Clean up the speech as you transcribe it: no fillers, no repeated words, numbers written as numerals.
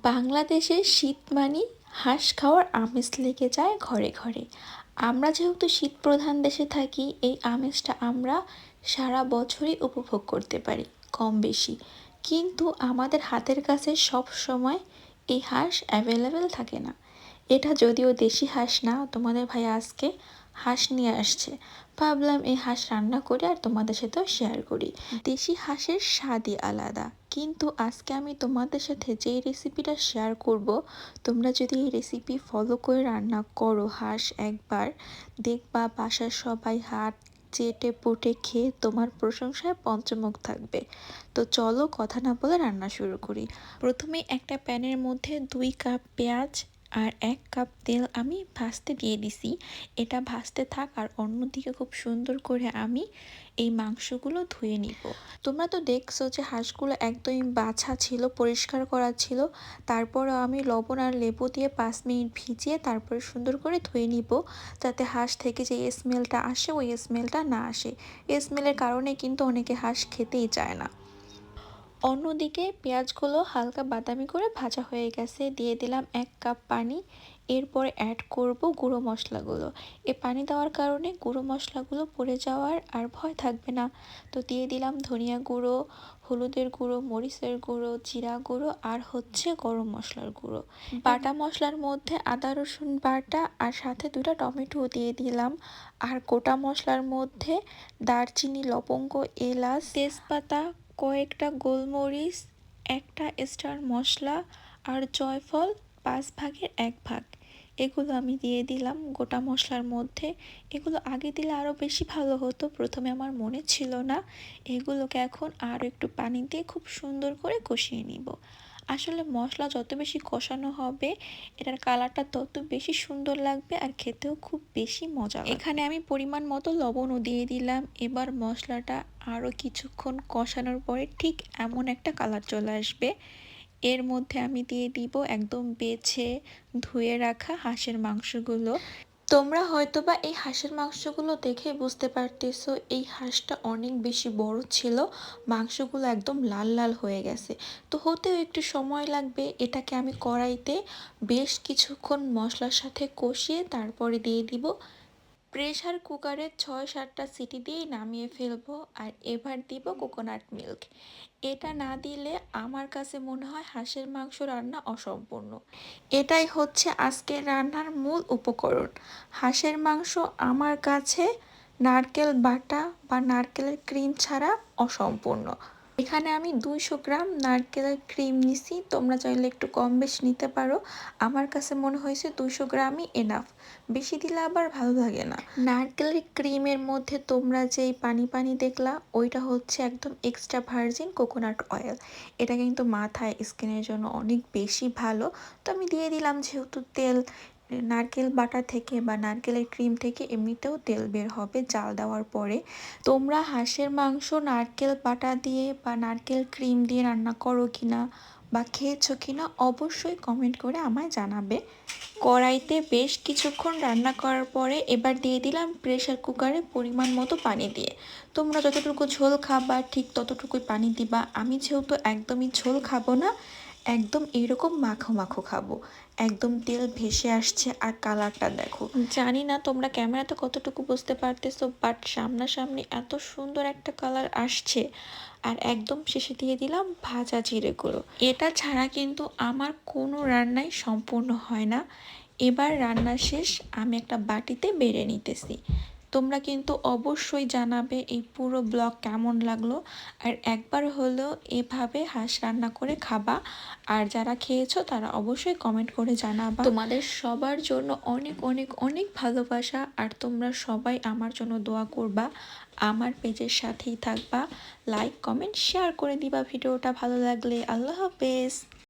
বাংলাদেশে শীত মানেই হাঁস খাওয়ার আমেজ লেগে যায় ঘরে ঘরে। আমরা যেহেতু শীত প্রধান দেশে থাকি, এই আমেজটা আমরা সারা বছরই উপভোগ করতে পারি কম বেশি। কিন্তু আমাদের হাতের কাছে সব সময় এই হাঁস অ্যাভেলেবেল থাকে না। এটা যদিও দেশি হাঁস না, তোমাদের ভাই আজকে হাঁস নিয়ে আসছে। ভাবলাম এই হাঁস রান্না করে আর তোমাদের সাথেও শেয়ার করি। দেশি হাঁসের স্বাদই আলাদা। কিন্তু আজকে আমি তোমাদের সাথে যেই রেসিপিটা শেয়ার করব, তোমরা যদি এই রেসিপি ফলো করে রান্না করো হাঁস একবার, দেখবা বাসার সবাই হাত চেটে পুটে খেয়ে তোমার প্রশংসায় পঞ্চমুখ থাকবে। তো চলো কথা না বলে রান্না শুরু করি। প্রথমে একটা প্যানের মধ্যে 2 কাপ পেঁয়াজ আর 1 কাপ তেল আমি ভাজতে দিয়ে দিছি। এটা ভাজতে থাক আর অন্যদিকে খুব সুন্দর করে আমি এই মাংসগুলো ধুয়ে নিব। তোমরা তো দেখছো যে হাঁসগুলো একদমই বাছা ছিল, পরিষ্কার করা ছিল। তারপরও আমি লবণ আর লেবু দিয়ে 5 মিনিট ভিজিয়ে তারপরে সুন্দর করে ধুয়ে নিব, যাতে হাঁস থেকে যে স্মেলটা আসে ওই স্মেলটা না আসে। এই স্মেলের কারণে কিন্তু অনেকে হাঁস খেতেই চায় না। অন্যদিকে পেঁয়াজগুলো হালকা বাদামি করে ভাজা হয়ে গেছে, দিয়ে দিলাম 1 কাপ পানি। এরপর অ্যাড করব গুঁড়ো মশলাগুলো। এই পানি দেওয়ার কারণে গুঁড়ো মশলাগুলো পড়ে যাওয়ার আর ভয় থাকবে না। তো দিয়ে দিলাম ধনিয়া গুঁড়ো, হলুদের গুঁড়ো, মরিচের গুঁড়ো, জিরা গুঁড়ো আর হচ্ছে গরম মশলার গুঁড়ো। বাটা মশলার মধ্যে আদা রসুন বাটা আর সাথে 2টা টমেটো দিয়ে দিলাম। আর গোটা মশলার মধ্যে দারচিনি, লবঙ্গ, এলাচ, তেজপাতা, কয়েকটা গোলমরিচ, একটা স্টার মশলা আর জয়ফল 5 ভাগের 1 ভাগ, এগুলো আমি দিয়ে দিলাম গোটা মশলার মধ্যে। এগুলো আগে দিলে আরও বেশি ভালো হতো, প্রথমে আমার মনে ছিল না। এগুলোকে এখন আরও একটু পানি দিয়ে খুব সুন্দর করে কষিয়ে নিব। আসলে মশলা যত বেশি কষানো হবে, এটার কালারটা তত বেশি সুন্দর লাগবে আর খেতেও খুব বেশি মজা লাগবে। এখানে আমি পরিমাণ মতো লবণও দিয়ে দিলাম। এবার মশলাটা আরও কিছুক্ষণ কষানোর পরে ঠিক এমন একটা কালার চলে আসবে। এর মধ্যে আমি দিয়ে দিব একদম বেছে ধুয়ে রাখা হাঁসের মাংসগুলো। তোমরা হয়তোবা এই হাঁসের মাংসগুলো দেখে বুঝতে পারতেছো এই হাঁসটা অনেক বেশি বড় ছিল, মাংসগুলো একদম লাল লাল হয়ে গেছে। তো হতেও একটু সময় লাগবে। এটাকে আমি কড়াইতে বেশ কিছুক্ষণ মশলার সাথে কষিয়ে তারপরে দিয়ে দিব। প্রেসার কুকারে 6-7টা সিটি দিয়ে নামিয়ে ফেলবো। আর এবার দিব কোকোনাট মিল্ক। এটা না দিলে আমার কাছে মনে হয় হাঁসের মাংস রান্না অসম্পূর্ণ। এটাই হচ্ছে আজকের রান্নার মূল উপকরণ। হাঁসের মাংস আমার কাছে নারকেল বাটা বা নারকেলের ক্রিম ছাড়া অসম্পূর্ণ। এখানে আমি 200 গ্রাম নারকেলের ক্রিম নিছি, তোমরা চাইলে একটু কম বেশি নিতে পারো। আমার কাছে মনে হয়েছে 200 গ্রামই এনাফ, বেশি দিলে আবার ভালো লাগে না। নারকেলের ক্রিমের মধ্যে তোমরা যেই পানি পানি দেখলা, ওইটা হচ্ছে একদম এক্সট্রা ভার্জিন কোকোনাট অয়েল। এটা কিন্তু মাথায় স্কিনের জন্য অনেক বেশি ভালো। তো আমি দিয়ে দিলাম, যেহেতু তেল নারকেল বাটা থেকে বা নারকেলের ক্রিম থেকে এমনিতেও তেল বের হবে জাল দেওয়ার পরে। তোমরা হাঁসের মাংস নারকেল বাটা দিয়ে বা নারকেল ক্রিম দিয়ে রান্না করো কিনা বা খেয়েছো কিনা অবশ্যই কমেন্ট করে আমায় জানাবে। কড়াইতে বেশ কিছুক্ষণ রান্না করার পরে এবার দিয়ে দিলাম প্রেসার কুকারে পরিমাণ মতো পানি দিয়ে। তোমরা যতটুকু ঝোল খাবা ঠিক ততটুকুই পানি দিবা। আমি যেহেতু একদমই ঝোল খাবো না, একদম এইরকম মাখো মাখো খাবো। একদম তেল ভেসে আসছে আর কালারটা দেখো। জানি না তোমরা ক্যামেরাতে কতটুকু বুঝতে পারতেছো, বাট সামনাসামনি এত সুন্দর একটা কালার আসছে। আর একদম শেষে দিয়ে দিলাম ভাজা জিরে গুঁড়ো। এটা ছাড়া কিন্তু আমার কোনো রান্নাই সম্পূর্ণ হয় না। এবার রান্না শেষ, আমি একটা বাটিতে বেড়ে নিতেছি। তোমরা কিন্তু অবশ্যই জানাবে এই পুরো ব্লগ কেমন লাগলো। আর একবার হলেও এভাবে হাঁস রান্না করে খাবা। আর যারা খেয়েছো তারা অবশ্যই কমেন্ট করে জানাবা। তোমাদের সবার জন্য অনেক অনেক অনেক ভালোবাসা। আর তোমরা সবাই আমার জন্য দোয়া করবা, আমার পেজের সাথেই থাকবা, লাইক কমেন্ট শেয়ার করে দিবা ভিডিওটা ভালো লাগলে। আল্লাহ হাফেজ।